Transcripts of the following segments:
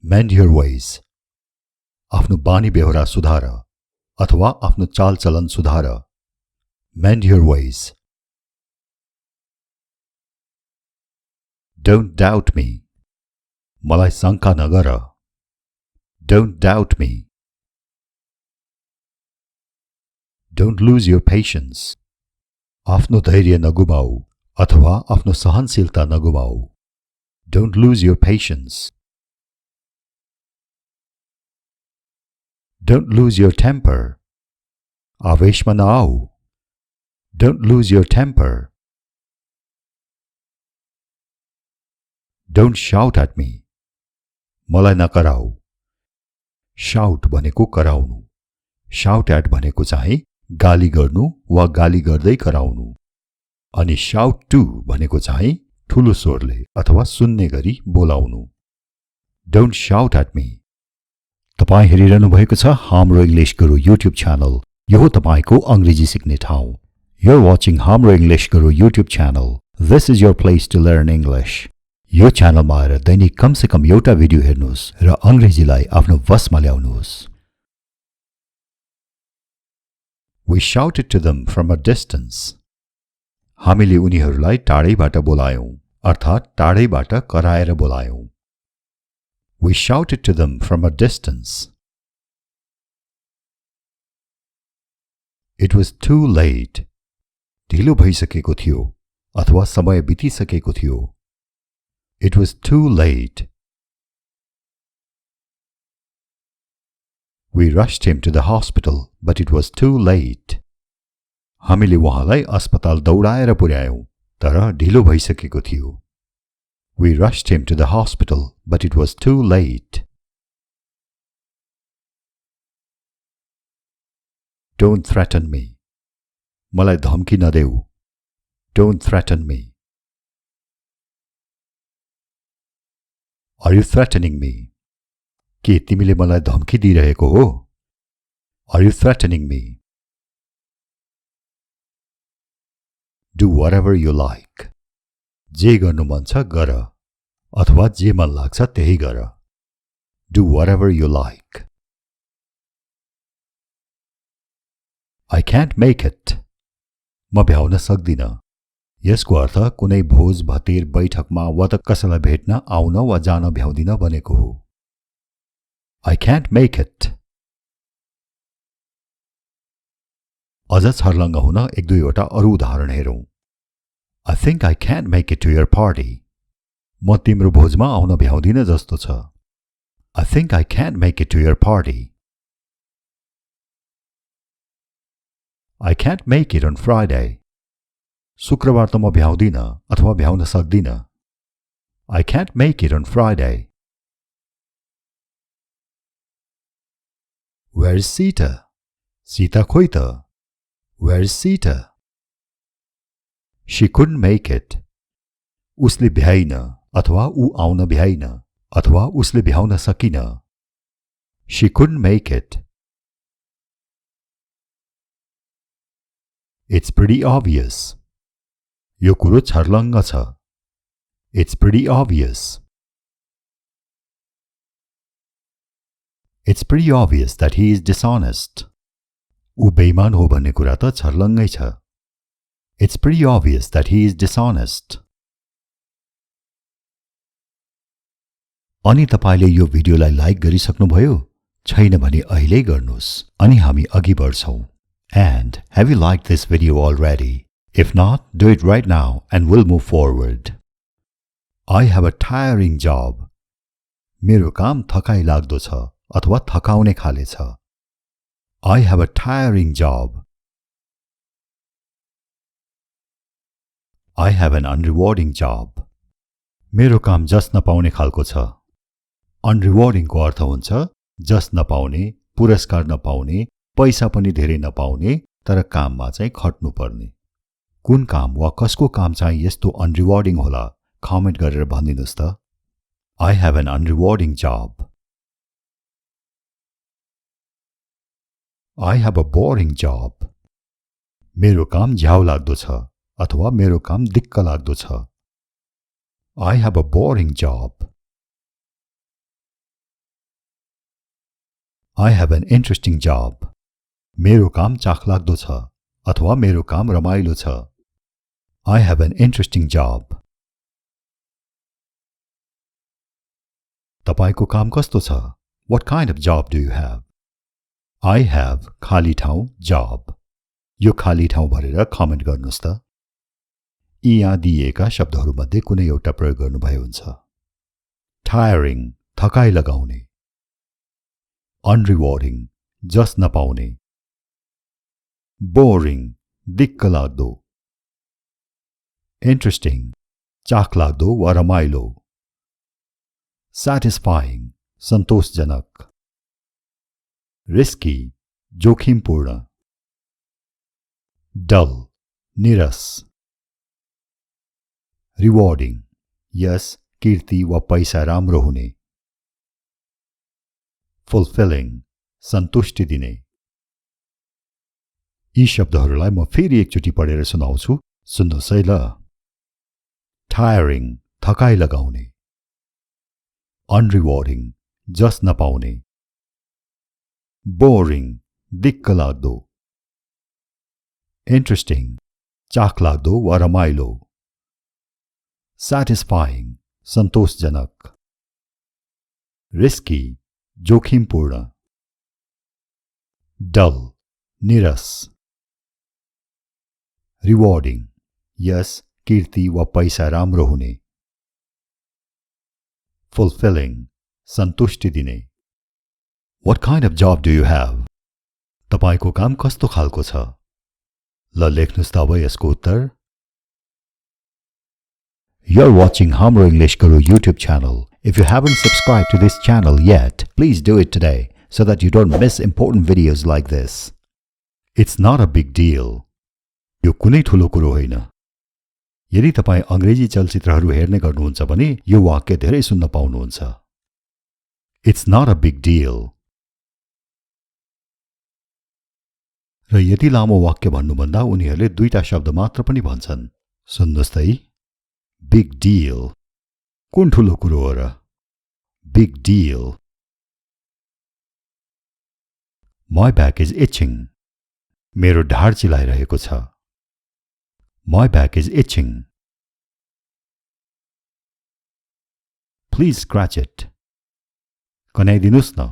Mend your ways. आफ्नो बानी बेहोरा सुधार अथवा आफ्नो चालचलन सुधार. Mend your ways. Don't doubt me. मलाई शंका नगर. Don't doubt me. Don't lose your patience. आफ्नो धैर्य नगुमाऊ अथवा आफ्नो सहनशीलता नगुमाऊ. Don't lose your patience. Don't lose your temper. आवेशमा नआऊ. Don't lose your temper. Don't shout at me. मलाई नकराऊ. Shout भनेको कराउनु. Shout at भनेको चाहिँ गाली गर्नु वा गाली गर्दै कराउनु. अनि shout to भनेको चाहिँ ठूलो स्वरले अथवा सुन्ने गरी बोलाउनु. Don't shout at me. तपाई हेरिरहनु भएको छ Hamro English Guru YouTube channel. यो हो तपाईको अंग्रेजी सिक्ने ठाउँ. You're watching Hamro English Guru YouTube channel. This is your place to learn English. यो च्यानलमा आएर दैनिक कम से कम एउटा भिडियो हेर्नुस् र अंग्रेजीलाई आफ्नो वशमा ल्याउनुस्. We shouted to them from a distance. हामीले उनीहरूलाई टाढैबाट बोलायौं अर्थात् टाढैबाट कराएर बोलायौं. We shouted to them from a distance. It was too late. ढिलो भइसकेको थियो अथवा समय बितिसकेको थियो. It was too late. We rushed him to the hospital, but it was too late. हामीले उहाँलाई अस्पताल दौडाएर पुर्यायौं तर ढिलो भइसकेको थियो. We rushed him to the hospital, but it was too late. Don't threaten me. मलाई धम्की नदेऊ. Don't threaten me. Are you threatening me? के तिमीले मलाई धम्की दिइरहेको हो? Are you threatening me? Do whatever you like. जे गर्नु मन छ गर अथवा जे मन लाग्छ त्यही गर. Do whatever you like. I can't make it. म भ्याउन सक्दिन. यसको अर्थ कुनै भोज भतेर बैठकमा वा त कसैलाई भेट्न आउन वा जान भ्याउदिन भनेको हो. I can't make it. अझ छर्लङ्ग हुन एक दुईवटा अरु उदाहरण हेरौं. I think I can't make it to your party. म तिम्रो भोजमा आउन भ्याउदिन जस्तो छ. I think I can't make it to your party. I can't make it on Friday. शुक्रबार त म भ्याउदिन अथवा भ्याउन सक्दिन. I can't make it on Friday. Where is Sita? Sita खोइ त. Where is Sita? She couldn't make it. उसले भ्याइन अथवा ऊ आउन भ्याइन अथवा उसले भ्याउन सकिन. She couldn't make it. It's pretty obvious. यो कुरो छर्लङ्ग छ. It's pretty obvious. It's pretty obvious that he is dishonest. ऊ बेइमान हो भन्ने कुरा त छर्लङ्गै छ. It's pretty obvious that he is dishonest. अनि तपाईले यो भिडियोलाई लाइक गरिसक्नुभयो? छैन भने अहिले गर्नुस् अनि हामी अघि बढ्छौं. And have you liked this video already? If not, do it right now and we'll move forward. I have a tiring job. मेरो काम थकाइ लाग्दो छ अथवा थकाउने खाले छ. I have a tiring job. I have an unrewarding job. मेरो काम जस नपाउने खालको छ. Unrewarding को अर्थ हुन्छ जस नपाउने, पुरस्कार नपाउने, पैसा पनि धेरै नपाउने तर काममा चाहिँ खट्नु पर्ने. कुन काम वा कसको काम चाहिँ यस्तो अनरिवार्डिङ होला कमेन्ट गरेर भनिदिनुस् त. I have an unrewarding job. I have a boring job. मेरो काम झ्याउ लाग्दो छ अथवा मेरो काम दिक्क लाग्दो छ. I have a boring job. I have an interesting job. मेरो काम चाखलाग्दो छ अथवा मेरो काम रमाइलो छ. I have an interesting job. तपाईको काम कस्तो छ? What kind of job do you have? I have खाली ठाउँ job. यो खाली ठाउँ भरेर कमेन्ट गर्नुस् त. यी यहाँ दिएका शब्दहरूमध्ये कुनै एउटा प्रयोग गर्नुभए हुन्छ. Tiring थकाइ लगाउने. Unrewarding जस नपाउने. Boring दिक्क लाग्दो. Interesting चाखलाग्दो वा रमाइलो. Satisfying सन्तोषजनक. Risky जोखिमपूर्ण. Dull निरस. Rewarding यस कीर्ति वा पैसा राम्रो हुने. Fulfilling सन्तुष्टि दिने. यी शब्दहरूलाई म फेरि एकचोटि पढेर सुनाउँछु. सुन्नुहोस् है ल. Tiring थकाइ लगाउने. Unrewarding जस नपाउने. Boring दिक्क लाग्दो. Interesting चाखलाग्दो वा रमाइलो. Satisfying सन्तोषजनक. Risky जोखिमपूर्ण. Dull निरस. Rewarding यस कीर्ति वा पैसा राम्रो हुने. Fulfilling सन्तुष्टि दिने. What kind of job do you have? तपाईको काम कस्तो खालको छ? ल लेख्नुस् त अब यसको उत्तर. You're watching Hamro English Guru YouTube channel. If you haven't subscribed to this channel yet, please do it today so that you don't miss important videos like this. It's not a big deal. यो कुनै ठुलो कुरो होइन. यदि तपाई अंग्रेजी चलचित्रहरू हेर्ने गर्नुहुन्छ भने यो वाक्य धेरै सुन्न पाउनुहुन्छ. It's not a big deal. र यति लामो वाक्य भन्नुभन्दा उनीहरूले दुईटा शब्द मात्र पनि भन्छन्. सुन्नुहोस् त है. Big deal. कुन ठुलो कुरो हो र? Big deal. My back is itching. मेरो ढाड चिलाइरहेको छ. My back is itching. Please scratch it. कनाइदिनुस् न.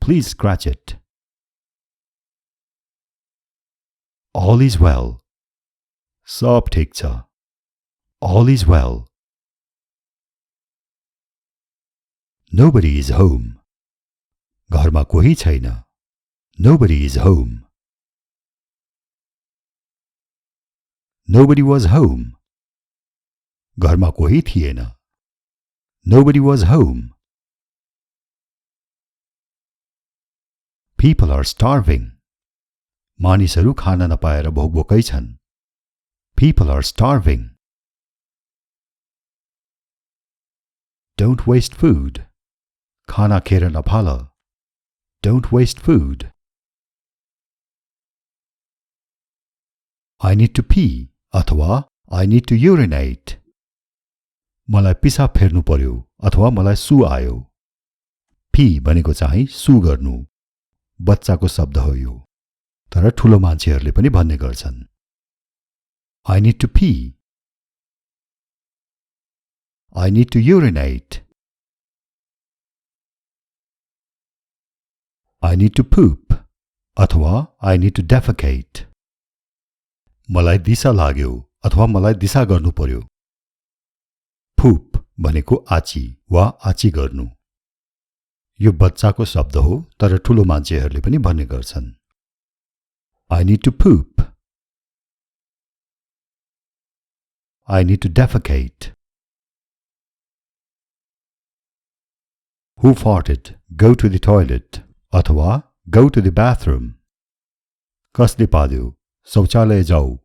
Please scratch it. All is well. सब ठीक छ. All is well. Nobody is home. घरमा कोही छैन. Nobody is home. Nobody was home. घरमा कोही थिएन. Nobody was home. People are starving. मानिसहरू खान नपाएर भोकभोकै छन्. People are starving. Don't waste food. खाना खेर नफाल. Don't waste food. I need to pee अथवा I need to urinate. मलाई पिसाब फेर्नु पर्यो अथवा मलाई सु आयो. Pee भनेको चाहिँ सु गर्नु. बच्चाको शब्द हो यो. तर ठुलो मान्छेहरूले पनि भन्ने गर्छन्. I need to pee. I need to urinate. I need to poop अथवा I need to defecate. मलाई दिसा लाग्यो अथवा मलाई दिसा गर्नु पर्यो. Poop भनेको आची वा आची गर्नु. यो बच्चाको शब्द हो तर ठुलो मान्छेहरूले पनि भन्ने गर्छन्. I need to poop. I need to defecate. Who farted? Go to the toilet. अथवा go to the bathroom. कसले पाल्यो? शौचालय जाऊ.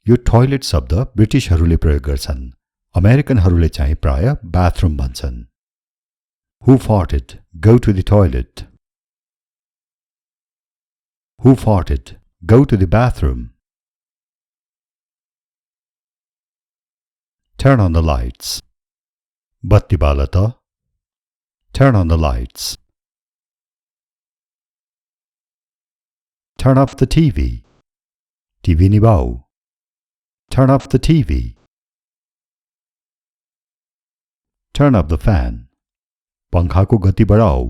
यो टोयलेट शब्द ब्रिटिशहरूले प्रयोग गर्छन्. अमेरिकनहरूले चाहिँ प्राय बाथरूम भन्छन्. Who farted? Go to the toilet. Who farted? Go to the bathroom. Turn on the lights. बत्ती बाल त. Turn on the lights. Turn off the TV. TV निभाऊ. Turn off the TV. Turn up the fan. पंखाको गति बढाऊ.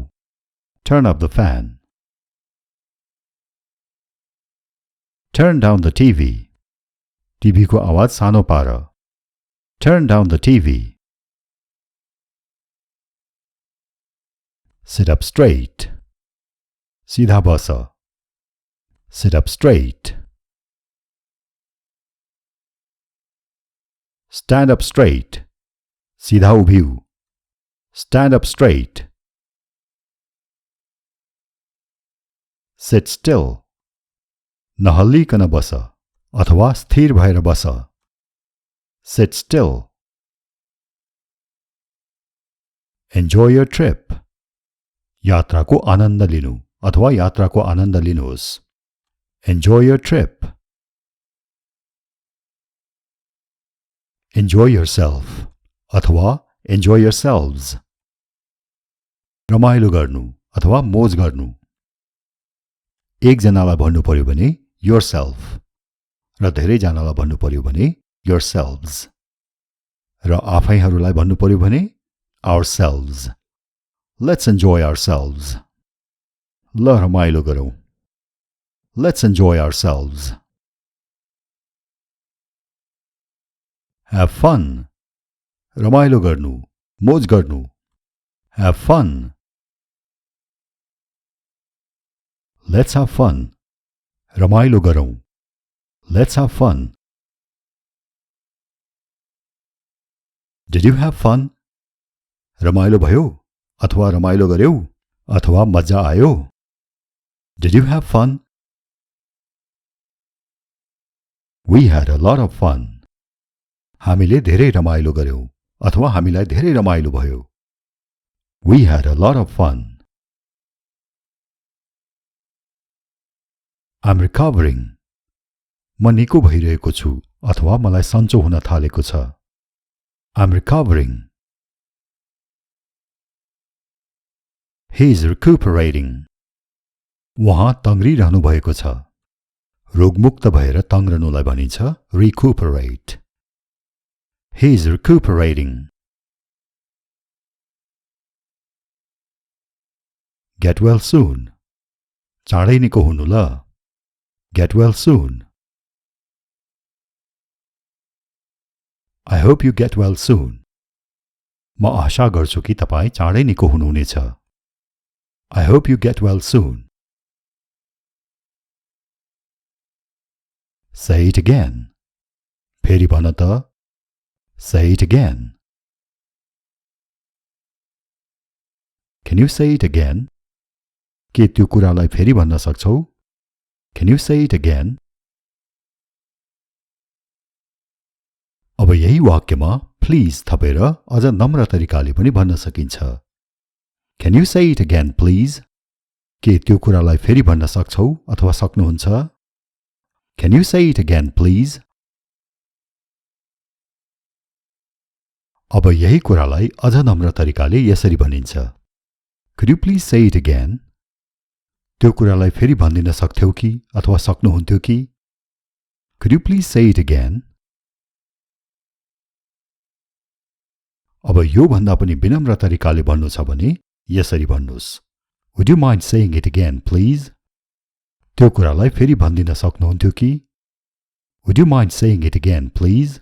Turn up the fan. Turn down the TV. TV को आवाज सानो पार. Turn down the TV. Sit up straight. सीधा बस. Sit up straight. Stand up straight. सीधा उभिऊ. Stand up straight. Sit still. नहल्लिकन बस अथवा स्थिर भएर बस. Sit still. Enjoy your trip. यात्राको आनन्द लिनु अथवा यात्राको आनन्द लिनुहोस्. Enjoy your trip. Enjoy yourself अथवा enjoy yourselves. रमाइलो गर्नु अथवा मोज गर्नु. एकजनालाई भन्नु पर्यो भने yourself र धेरैजनालाई भन्नु पर्यो भने yourselves र आफैहरूलाई भन्नु पर्यो भने ourselves. Let's enjoy ourselves. ल रमाइलो गरौँ. Let's enjoy ourselves. Have fun. रमाइलो गर्नु, मोज गर्नु. Have fun. Let's have fun. रमाइलो गरौँ. Let's have fun. Did you have fun? रमाइलो भयो अथवा रमाइलो गर्यौ अथवा मजा आयो. Did you have fun? We had a lot of fun. हामीले धेरै रमाइलो गर्यौं अथवा हामीलाई धेरै रमाइलो भयो. We had a lot of fun. I'm recovering. म निको भइरहेको छु अथवा मलाई सन्चो हुन थालेको छ. I'm recovering. He is recuperating. उहाँ तङ्ग्रिरहनु भएको छ. रोगमुक्त भएर तङ्ग्रनुलाई भनिन्छ recuperate. He is recuperating. Get well soon. चाँडै निको हुनु ल. Get well soon. I hope you get well soon. म आशा गर्छु कि तपाईं चाँडै निको हुनुहुनेछ. I hope you get well soon. Say it again. फेरि भन त. Say it again. Can you say it again? के त्यो कुरालाई फेरि भन्न सक्छौ? Can you say it again? अब यही वाक्यमा please थपेर अझ नम्र तरिकाले पनि भन्न सकिन्छ. Can you say it again, please? के त्यो कुरालाई फेरि भन्न सक्छौ अथवा सक्नुहुन्छ? Can you say it again, please? अब यही कुरालाई अझ नम्र तरिकाले यसरी भनिन्छ. Could you please say it again? त्यो कुरालाई फेरि भनिदिन सक्थ्यौ कि अथवा सक्नुहुन्थ्यो कि? Could you please say it again? अब यो भन्दा पनि विनम्र तरिकाले भन्नु छ भने यसरी भन्नुस्. Would you mind saying it again, please? त्यो कुरालाई फेरि भनिदिन सक्नुहुन्थ्यो कि? Would you mind saying it again, please?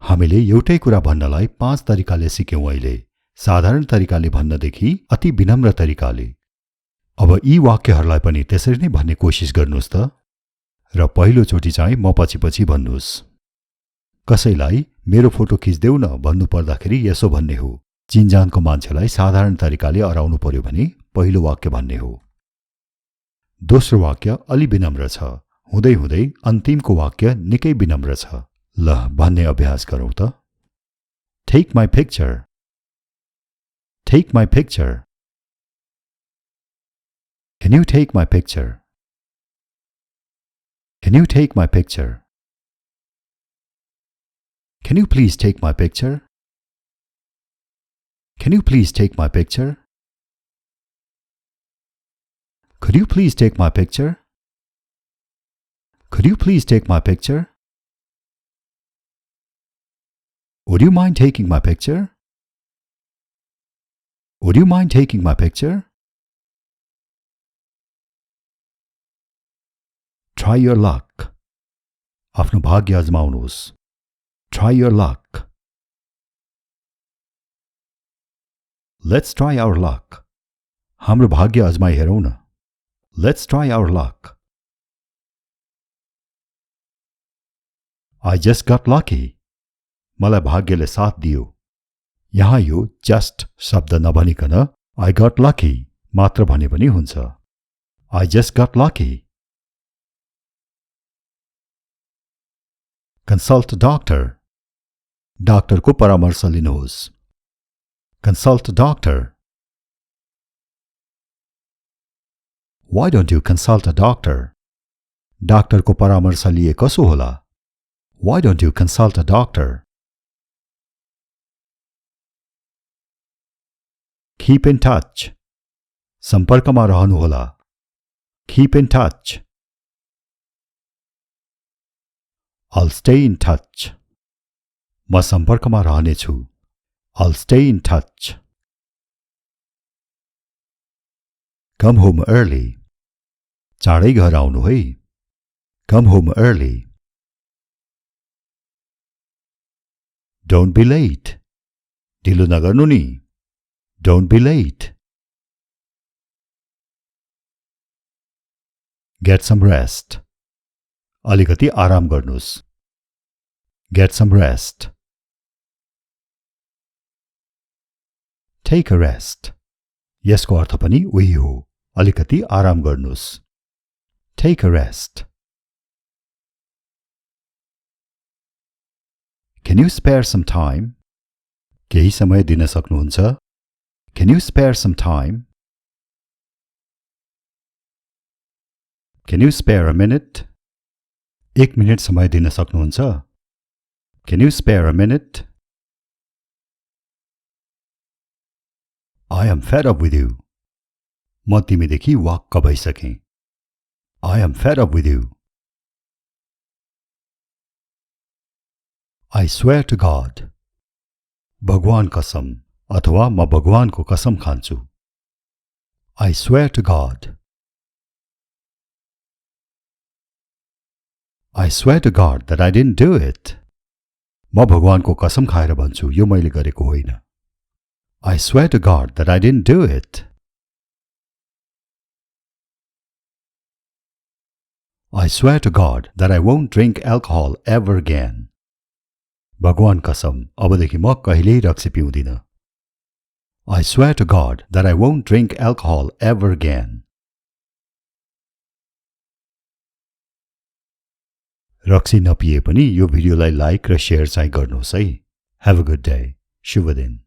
हामीले एउटै कुरा भन्नलाई 5 तरिकाले सिक्यौं अहिले. साधारण तरिकाले भन्नदेखि अति विनम्र तरिकाले. अब यी वाक्यहरूलाई पनि त्यसरी नै भन्ने कोसिस गर्नुस् त. र पहिलो चोटी चाहिँ म पछि भन्नुस्. कसैलाई मेरो फोटो खिच्देऊ न भन्नु पर्दाखेरि यसो भन्ने हो. चिनजानको मान्छेलाई साधारण तरिकाले अराउनु पर्यो भने पहिलो वाक्य भन्ने हो. दोस्रो वाक्य अलि विनम्र छ. हुँदै हुँदै अन्तिमको वाक्य निकै विनम्र छ. ल भन्ने अभ्यास गरौँ त. Take my picture. Take my picture. Can you take my picture? Can you take my picture? Can you please take my picture? Can you please take my picture? Could you please take my picture? Could you please take my picture? Would you mind taking my picture? Would you mind taking my picture? Try your luck. आफ्नो भाग्य आजमाउनुहोस्. Try your luck. Let's try our luck. हाम्रो भाग्य आजमाई हेरौँ न. Let's try our luck. I just got lucky. मलाई भाग्यले साथ दियो. यहाँ यो just शब्द नभनिकन I got lucky मात्र भने पनि हुन्छ. I just got lucky. Consult a doctor. डाक्टरको परामर्श लिनुहोस्. Consult a doctor. Why don't you consult a doctor? डाक्टरको परामर्श लिए कसो होला? Why don't you consult a doctor? Keep in touch. सम्पर्कमा रहनुहोला. Keep in touch. I'll stay in touch. म सम्पर्कमा रहनेछु. I'll stay in touch. Come home early. चाँडै घर आउनु है. Come home early. Don't be late. ढिलो नगर्नु नि. Don't be late. Get some rest. अलिकति आराम गर्नुस्. Get some rest. Take a rest. यसको अर्थ पनि उही हो. अलिकति आराम गर्नुस्. Take a rest. Can you spare some time? केही समय दिन सक्नुहुन्छ? Can you spare some time? Can you spare a minute? एक मिनट समय दिन सक्नुहुन्छ? Can you spare a minute? I am fed up with you. म तिमीदेखि वाक्क भइसकेँ. I am fed up with you. I swear to God. भगवान कसम अथवा म भगवानको कसम खान्छु. I swear to God. I swear to God that I didn't do it. म भगवानको कसम खाएर भन्छु यो मैले गरेको होइन. I swear to God that I didn't do it. I swear to God that I won't drink alcohol ever again. भगवान कसम अबदेखि म कहिल्यै रक्सी पिउँदिन. I swear to God that I won't drink alcohol ever again. रक्सी नपिए पनि यो भिडियोलाई लाइक र शेयर चाहिँ गर्नुहोस् है. Have a good day. शुभ दिन.